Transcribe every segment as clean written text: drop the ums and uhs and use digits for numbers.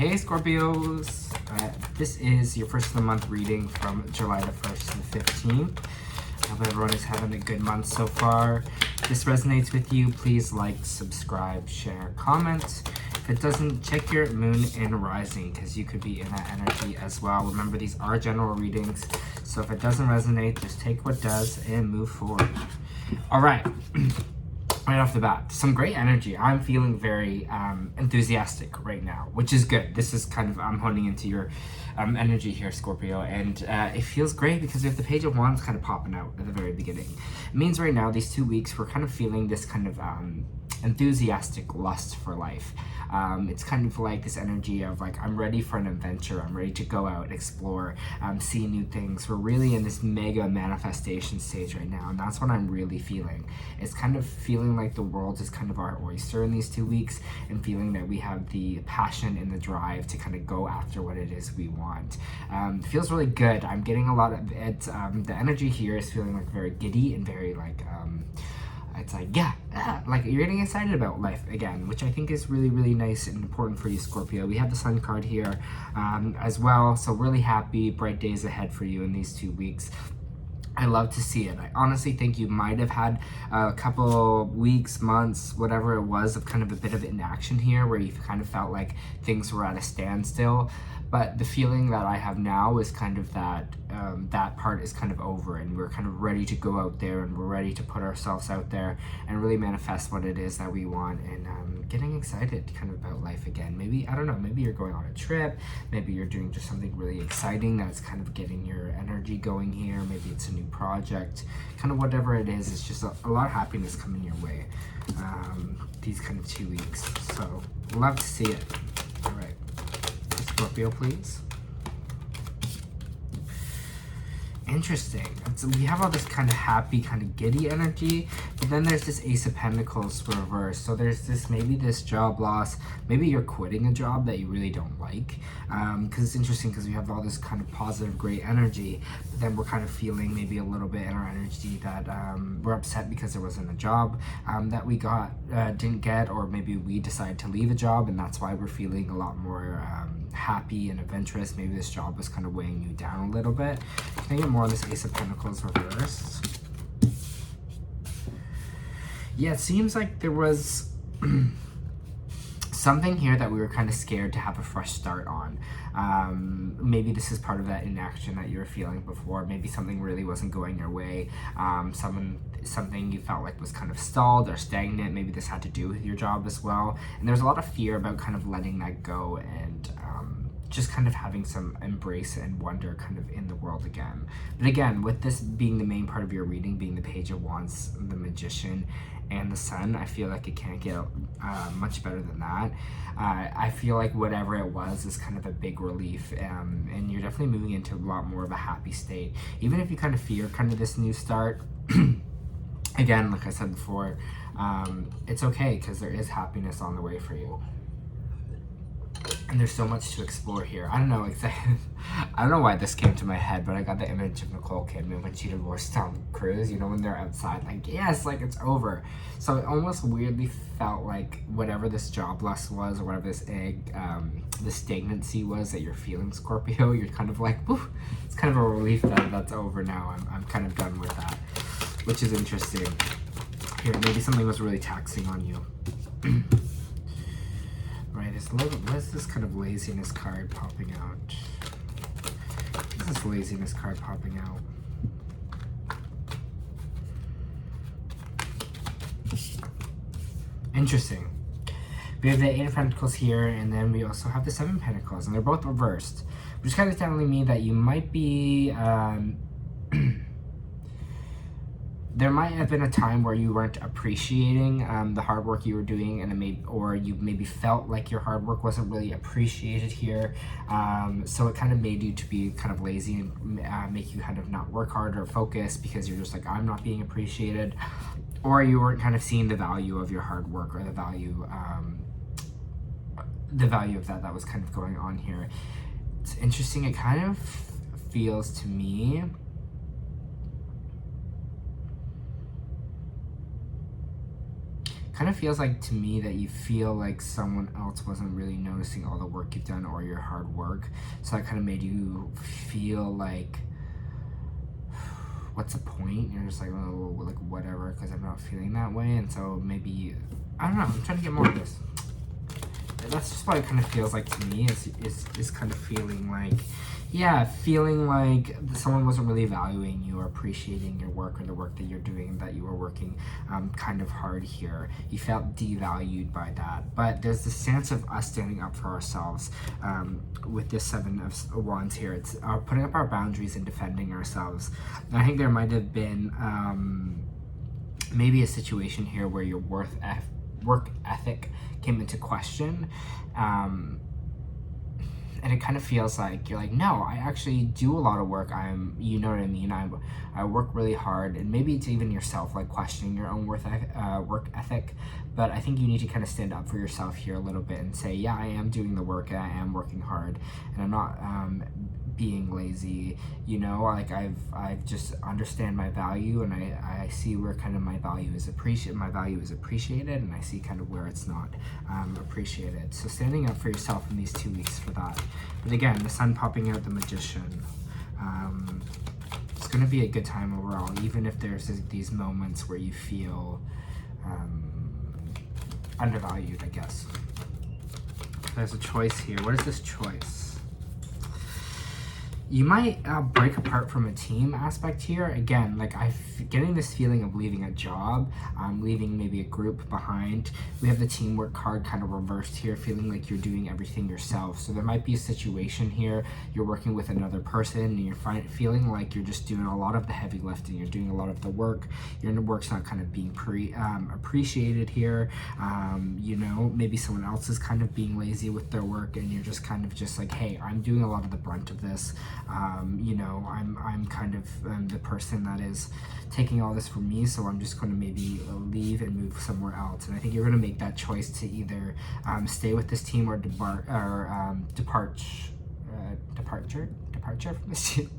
Hey Scorpios! This is your first of the month reading from July the 1st to the 15th. I hope everyone is having a good month so far. If this resonates with you, please like, subscribe, share, comment. If it doesn't, check your moon and rising because you could be in that energy as well. Remember, these are general readings, so if it doesn't resonate, just take what does and move forward. All right. Right off the bat, some great energy. I'm feeling very enthusiastic right now, which is good. This is kind of, I'm honing into your energy here, Scorpio, and it feels great because we have the Page of Wands kind of popping out at the very beginning. It means right now, these 2 weeks, we're kind of feeling this kind of enthusiastic lust for life. It's kind of like this energy of like, I'm ready for an adventure. I'm ready to go out, explore, see new things. We're really in this mega manifestation stage right now, and that's what I'm really feeling. It's kind of feeling like the world is kind of our oyster in these 2 weeks, and feeling that we have the passion and the drive to kind of go after what it is we want. It feels really good. I'm getting a lot of it. The energy here is feeling like very giddy and very like, it's like, yeah, like you're getting excited about life again, which I think is really, really nice and important for you, Scorpio. We have the Sun card here as well, so really happy, bright days ahead for you in these 2 weeks. I love to see it. I honestly think you might have had a couple weeks, months, whatever it was, of kind of a bit of inaction here where you kind of felt like things were at a standstill. But the feeling that I have now is kind of that that part is kind of over, and we're kind of ready to go out there, and we're ready to put ourselves out there and really manifest what it is that we want, and getting excited kind of about life again. Maybe, I don't know, maybe you're going on a trip, maybe you're doing just something really exciting that's kind of getting your energy going here. Maybe it's a new project, kind of whatever it is. It's just a lot of happiness coming your way these kind of 2 weeks. So love to see it. All right. Scorpio, please. Interesting. We have all this kind of happy, kind of giddy energy, but then there's this Ace of Pentacles reversed. So there's this, maybe this job loss, maybe you're quitting a job that you really don't like. Because it's interesting because we have all this kind of positive, great energy, but then we're kind of feeling maybe a little bit in our energy that we're upset because there wasn't a job that we didn't get, or maybe we decided to leave a job, and that's why we're feeling a lot more happy and adventurous. Maybe this job was kind of weighing you down a little bit. Can I get more on this Ace of Pentacles reversed? Yeah, it seems like there was something here that we were kind of scared to have a fresh start on. Maybe this is part of that inaction that you were feeling before. Maybe something really wasn't going your way. Something you felt like was kind of stalled or stagnant. Maybe this had to do with your job as well. And there's a lot of fear about kind of letting that go, and just kind of having some embrace and wonder kind of in the world again. But again, with this being the main part of your reading, being the Page of Wands, the Magician, and the Sun, I feel like it can't get much better than that. I feel like whatever it was is kind of a big relief, and you're definitely moving into a lot more of a happy state. Even if you kind of fear kind of this new start, again, like I said before, it's okay because there is happiness on the way for you. And there's so much to explore here. I don't know I don't know why this came to my head, but I got the image of Nicole Kidman when she divorced Tom Cruise, you know, when they're outside, like, yes, like it's over. So it almost weirdly felt like whatever this job loss was, or whatever this the stagnancy was that you're feeling, Scorpio, you're kind of like, whew, it's kind of a relief that that's over now. I'm kind of done with that, which is interesting. Here, maybe something was really taxing on you. Right, what is this kind of laziness card popping out? What is this laziness card popping out? Interesting. We have the Eight of Pentacles here, and then we also have the Seven of Pentacles, and they're both reversed, which kind of telling me that you might be there might have been a time where you weren't appreciating the hard work you were doing, and or you maybe felt like your hard work wasn't really appreciated here. So it kind of made you to be kind of lazy and make you kind of not work hard or focus because you're just like, I'm not being appreciated. Or you weren't kind of seeing the value of your hard work, or the value of that was kind of going on here. It's interesting. It kind of feels to me kind of feels like to me that you feel like someone else wasn't really noticing all the work you've done or your hard work. So that kind of made you feel like, what's the point? You're just like, oh, like whatever, because I'm not feeling that way. And so maybe, I don't know, I'm trying to get more of this. That's just what it kind of feels like to me, is kind of feeling like, yeah, feeling like someone wasn't really valuing you or appreciating your work or the work that you're doing, that you were working kind of hard here. You felt devalued by that. But there's this sense of us standing up for ourselves with this Seven of Wands here. It's putting up our boundaries and defending ourselves. And I think there might have been maybe a situation here where your work ethic came into question. And it kind of feels like you're like, no, I actually do a lot of work. You know what I mean? I work really hard, and maybe it's even yourself, like questioning your own work ethic. But I think you need to kind of stand up for yourself here a little bit and say, yeah, I am doing the work, and I am working hard, and I'm not being lazy. You know, like I've just understand my value, and I see where kind of my value is appreciated, and I see kind of where it's not appreciated. So standing up for yourself in these 2 weeks for that. But again, the sun popping out, the Magician. It's going to be a good time overall, even if there's these moments where you feel undervalued, I guess. There's a choice here. What is this choice? You might break apart from a team aspect here. Again, like I'm getting this feeling of leaving a job, leaving maybe a group behind. We have the teamwork card kind of reversed here, feeling like you're doing everything yourself. So there might be a situation here, you're working with another person and you're feeling like you're just doing a lot of the heavy lifting, you're doing a lot of the work, your work's not kind of being appreciated here. You know, maybe someone else is kind of being lazy with their work, and you're just kind of just like, hey, I'm doing a lot of the brunt of this. You know, I'm kind of the person that is taking all this from me, so I'm just going to maybe leave and move somewhere else. And I think you're going to make that choice to either stay with this team or departure from this team,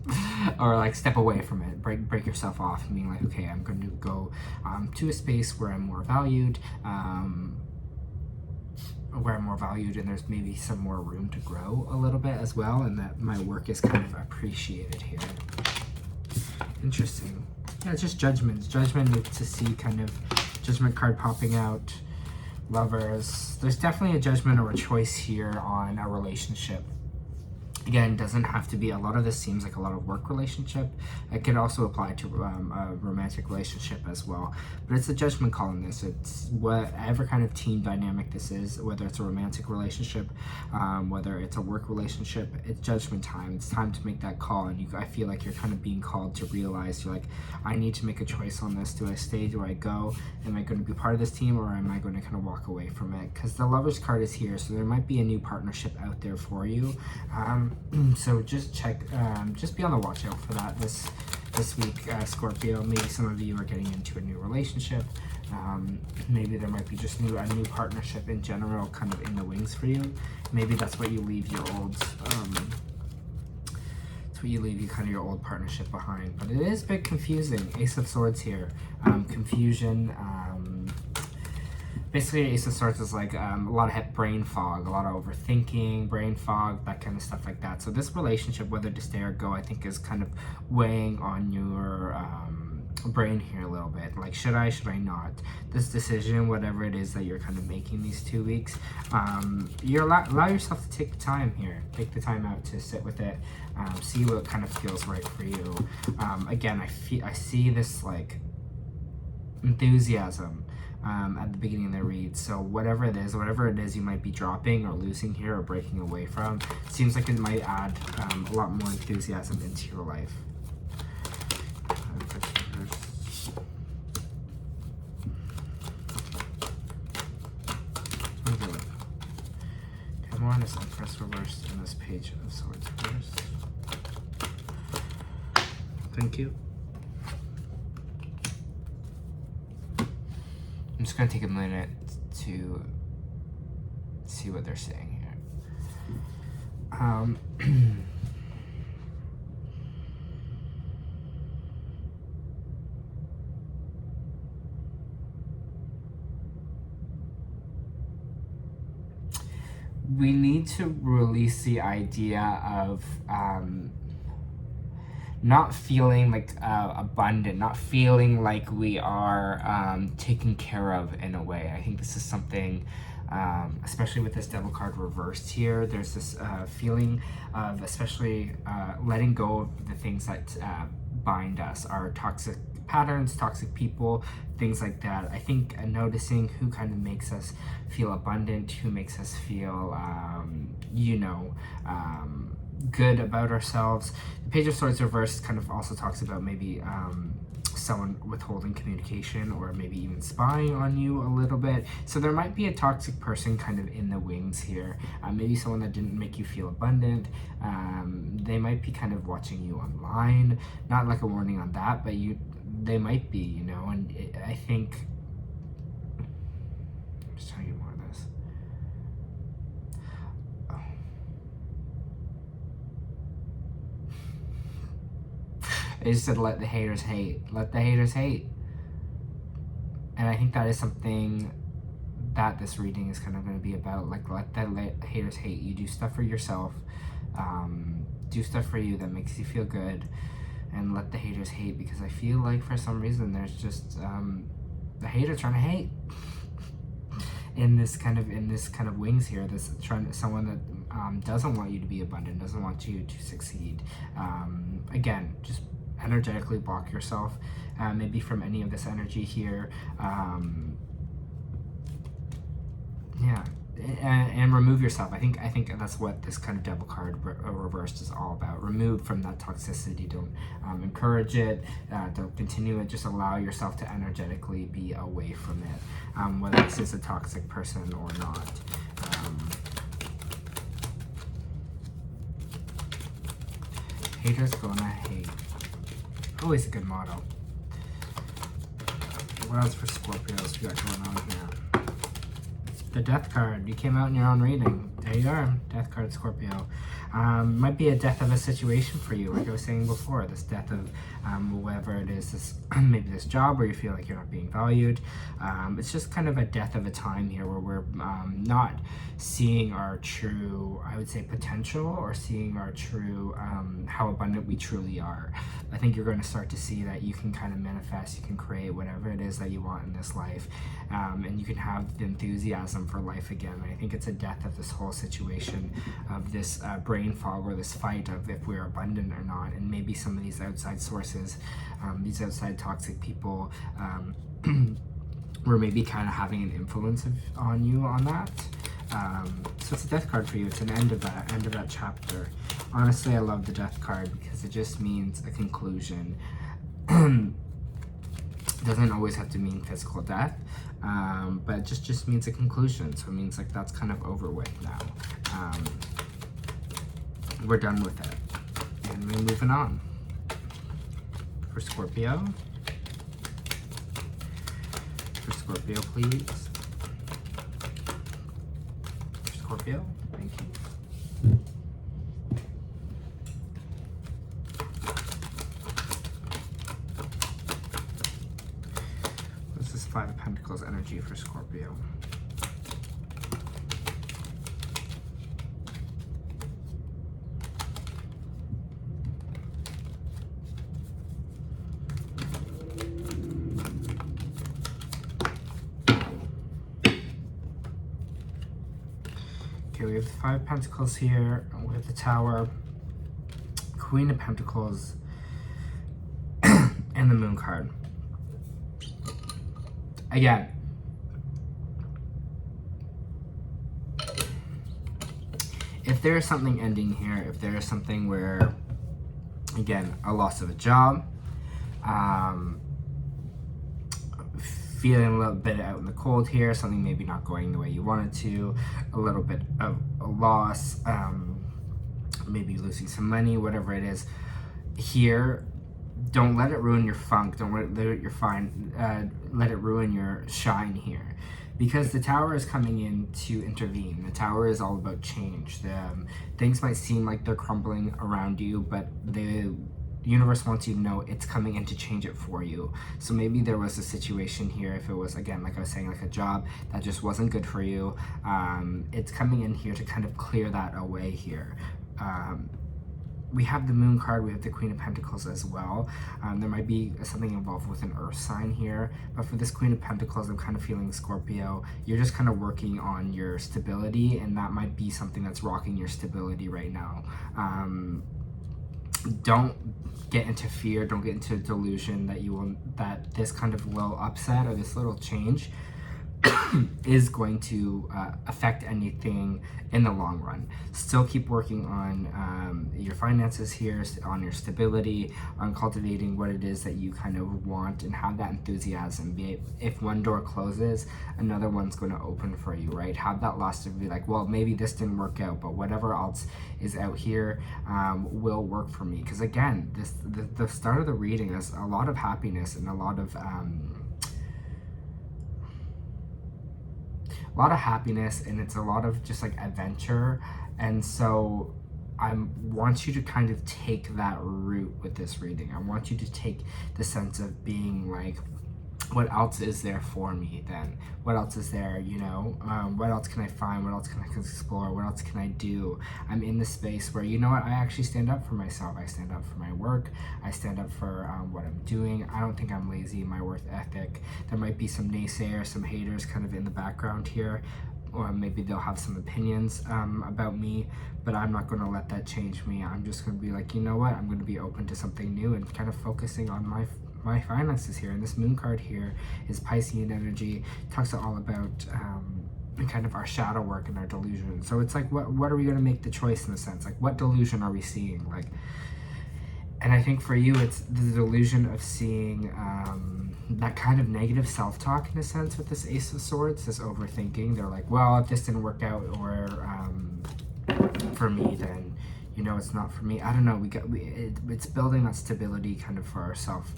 or like step away from it, break yourself off and being like, okay, I'm going to go to a space where I'm more valued, and there's maybe some more room to grow a little bit as well, and that my work is kind of appreciated here. Interesting. Yeah, it's just judgment to see kind of Judgment card popping out. Lovers. There's definitely a judgment or a choice here on a relationship. Again, doesn't have to be, a lot of this seems like a lot of work relationship. It could also apply to a romantic relationship as well. But it's a judgment call in this. It's whatever kind of team dynamic this is, whether it's a romantic relationship, whether it's a work relationship, it's judgment time. It's time to make that call, and I feel like you're kind of being called to realize, you're like, I need to make a choice on this. Do I stay? Do I go? Am I going to be part of this team, or am I going to kind of walk away from it? Because the Lovers card is here, so there might be a new partnership out there for you. So just check, just be on the watch out for that this week, Scorpio. Maybe some of you are getting into a new relationship. Maybe there might be just a new partnership in general, kind of in the wings for you. Maybe that's what you leave your old, your old partnership behind. But it is a bit confusing. Ace of Swords here, confusion. Basically, Ace of Swords is like a lot of brain fog, a lot of overthinking, brain fog, that kind of stuff like that. So this relationship, whether to stay or go, I think is kind of weighing on your brain here a little bit. Like, should I not? This decision, whatever it is that you're kind of making these 2 weeks, you allow yourself to take the time here. Take the time out to sit with it, see what kind of feels right for you. Again, I see this like enthusiasm at the beginning of the read. So whatever it is you might be dropping or losing here or breaking away from, seems like it might add a lot more enthusiasm into your life. Come on, let's press reverse in this page of Swords first. Thank you. I'm just going to take a minute to see what they're saying here. we need to release the idea of not feeling like abundant, not feeling like we are taken care of in a way. I think this is something, especially with this Devil card reversed here, there's this feeling of especially letting go of the things that bind us, our toxic patterns, toxic people, things like that. I think noticing who kind of makes us feel abundant, who makes us feel, good about ourselves. The Page of Swords reversed kind of also talks about maybe someone withholding communication or maybe even spying on you a little bit. So there might be a toxic person kind of in the wings here. Maybe someone that didn't make you feel abundant. They might be kind of watching you online. Not like a warning on that, but they might be, and I think, I'm just trying to get more of this. I just said, let the haters hate. Let the haters hate. And I think that is something that this reading is kind of going to be about. Like, let the haters hate. You do stuff for yourself. Do stuff for you that makes you feel good. And let the haters hate, because I feel like for some reason there's just the hater trying to hate. in this kind of wings here, someone that doesn't want you to be abundant, doesn't want you to succeed. Again, just energetically block yourself, maybe from any of this energy here. And remove yourself. I think that's what this kind of Devil card reversed is all about. Remove from that toxicity. Don't encourage it. Don't continue it. Just allow yourself to energetically be away from it, whether this is a toxic person or not. Haters gonna hate. Always a good motto. What else for Scorpios we got going on here? The Death card. You came out in your own reading. There you are. Death card, Scorpio. Might be a death of a situation for you, like I was saying before. This death of whatever it is, this maybe this job where you feel like you're not being valued. It's just kind of a death of a time here where we're not seeing our true, I would say, potential, or seeing our true, how abundant we truly are. I think you're going to start to see that you can kind of manifest, you can create whatever it is that you want in this life, and you can have the enthusiasm for life again. I think it's a death of this whole situation, of this brain fog, or this fight of if we're abundant or not, and maybe some of these outside sources, these outside toxic people, were maybe kind of having an influence on you on that. So it's a death card for you. It's an end of that chapter. Honestly, I love the death card because it just means a conclusion. It doesn't always have to mean physical death, but it just means a conclusion. So it means like that's kind of over with now. We're done with it, and we're moving on. For Scorpio. For Scorpio, please. For Scorpio, thank you. This is Five of Pentacles energy for Scorpio. Okay, we have the Five of Pentacles here, we have the Tower, Queen of Pentacles, and the Moon card. Again, if there is something ending here, if there is something where, again, a loss of a job, feeling a little bit out in the cold here, something maybe not going the way you wanted to, a little bit of a loss, maybe losing some money, whatever it is here, don't let it ruin your funk, don't let it ruin your shine here, because the Tower is coming in to intervene. The Tower is all about change. Things might seem like they're crumbling around you, but the universe wants you to know it's coming in to change it for you. So maybe there was a situation here, if it was, again, like I was saying, like a job that just wasn't good for you, it's coming in here to kind of clear that away here. We have the Moon card, we have the Queen of Pentacles as well. There might be something involved with an earth sign here, but for this Queen of Pentacles, I'm kind of feeling, Scorpio, you're just kind of working on your stability, and that might be something that's rocking your stability right now. Don't get into fear, don't get into delusion that this kind of little upset or this little change is going to affect anything in the long run. Still keep working on your finances here, on your stability, on cultivating what it is that you kind of want, and have that enthusiasm. If one door closes, another one's going to open for you, right? Have that lust to be like, well, maybe this didn't work out, but whatever else is out here will work for me. Because again, the start of the reading is a lot of happiness and a lot of happiness, and it's a lot of just like adventure. And so I want you to kind of take that route with this reading. I want you to take the sense of being like, what else is there for me then? What else is there, you know? What else can I find? What else can I explore? What else can I do? I'm in the space where, you know what, I actually stand up for myself. I stand up for my work. I stand up for what I'm doing. I don't think I'm lazy in my work ethic. There might be some naysayers, some haters kind of in the background here, or maybe they'll have some opinions about me, but I'm not going to let that change me. I'm just going to be like, you know what, I'm going to be open to something new and kind of focusing on my finances here. And this Moon card here is Piscean energy, talks all about kind of our shadow work and our delusion. So it's like, what are we going to make the choice in a sense? Like, what delusion are we seeing? Like, and I think for you, it's the delusion of seeing that kind of negative self-talk in a sense with this Ace of Swords, this overthinking. They're like, well, if this didn't work out, or for me, then, you know, it's not for me. I don't know. It's building that stability kind of for ourselves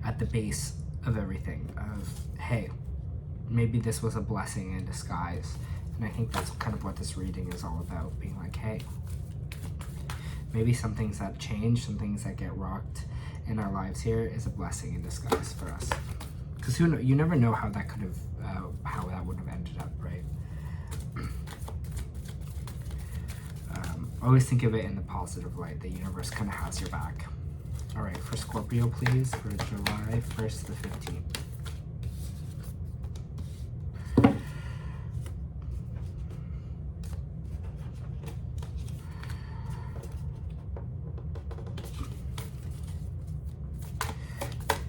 at the base of everything. Of, hey, maybe this was a blessing in disguise. And I think that's kind of what this reading is all about. Being like, hey, maybe some things that change, some things that get rocked in our lives here is a blessing in disguise for us. Because you never know how that could have, how that would have ended up, right? Always think of it in the positive light. The universe kind of has your back. All right, for Scorpio, please, for July 1st to the 15th.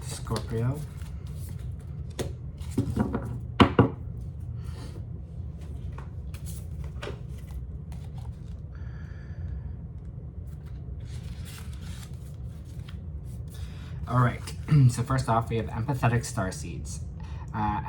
Scorpio. All right, so first off, we have empathetic starseeds.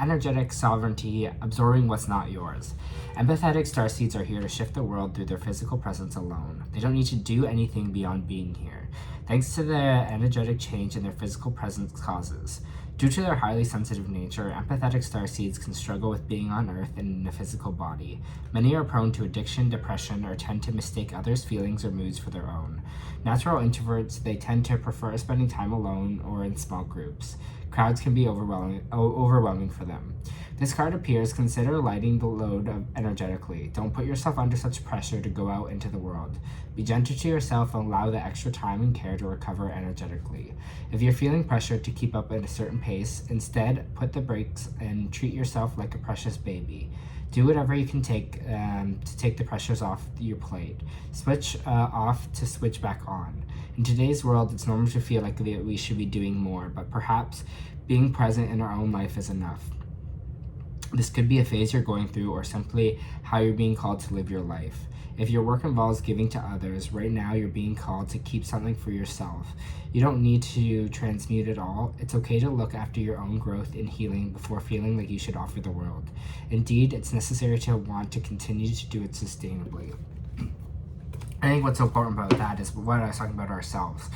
Energetic sovereignty, absorbing what's not yours. Empathetic starseeds are here to shift the world through their physical presence alone. They don't need to do anything beyond being here, thanks to the energetic change in their physical presence causes. Due to their highly sensitive nature, empathetic starseeds can struggle with being on Earth and in a physical body. Many are prone to addiction, depression, or tend to mistake others' feelings or moods for their own. Natural introverts, they tend to prefer spending time alone or in small groups. Crowds can be overwhelming for them. This card appears, consider lighting the load energetically. Don't put yourself under such pressure to go out into the world. Be gentle to yourself and allow the extra time and care to recover energetically. If you're feeling pressured to keep up at a certain pace, instead put the brakes and treat yourself like a precious baby. Do whatever you can take to take the pressures off your plate. Switch off to switch back on. In today's world, it's normal to feel like we should be doing more, but perhaps being present in our own life is enough. This could be a phase you're going through, or simply how you're being called to live your life. If your work involves giving to others, right now you're being called to keep something for yourself. You don't need to transmute it all. It's okay to look after your own growth and healing before feeling like you should offer the world. Indeed, it's necessary to want to continue to do it sustainably. I think what's so important about that is what I was talking about ourselves.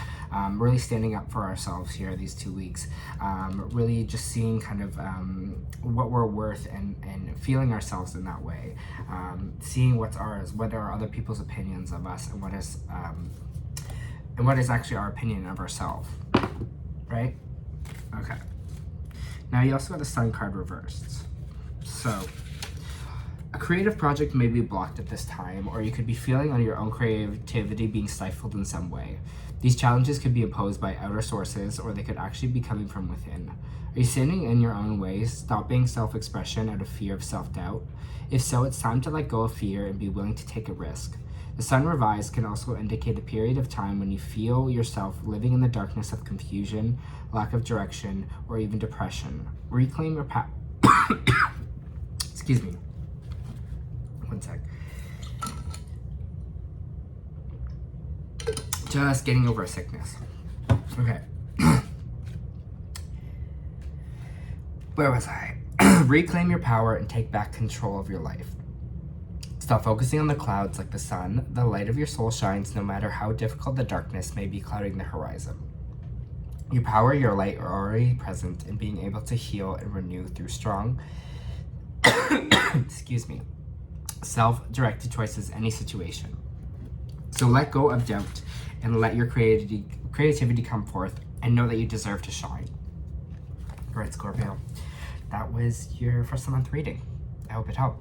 Really standing up for ourselves here these 2 weeks. Really just seeing kind of what we're worth and feeling ourselves in that way. Seeing what's ours, what are other people's opinions of us, and what is and what is actually our opinion of ourselves, right? Okay. Now you also got the Sun card reversed. So, a creative project may be blocked at this time, or you could be feeling on your own creativity being stifled in some way. These challenges could be imposed by outer sources, or they could actually be coming from within. Are you standing in your own ways, stopping self-expression out of fear of self-doubt? If so, it's time to let go of fear and be willing to take a risk. The Sun revised can also indicate a period of time when you feel yourself living in the darkness of confusion, lack of direction, or even depression. Reclaim your excuse me. One sec. Just getting over a sickness. Okay. Where was I? Reclaim your power and take back control of your life. Stop focusing on the clouds like the sun. The light of your soul shines no matter how difficult the darkness may be clouding the horizon. Your power, your light are already present in being able to heal and renew through strong, excuse me, self-directed choices in any situation. So let go of doubt and let your creativity come forth, and know that you deserve to shine. All right, Scorpio, that was your first of the month reading. I hope it helped.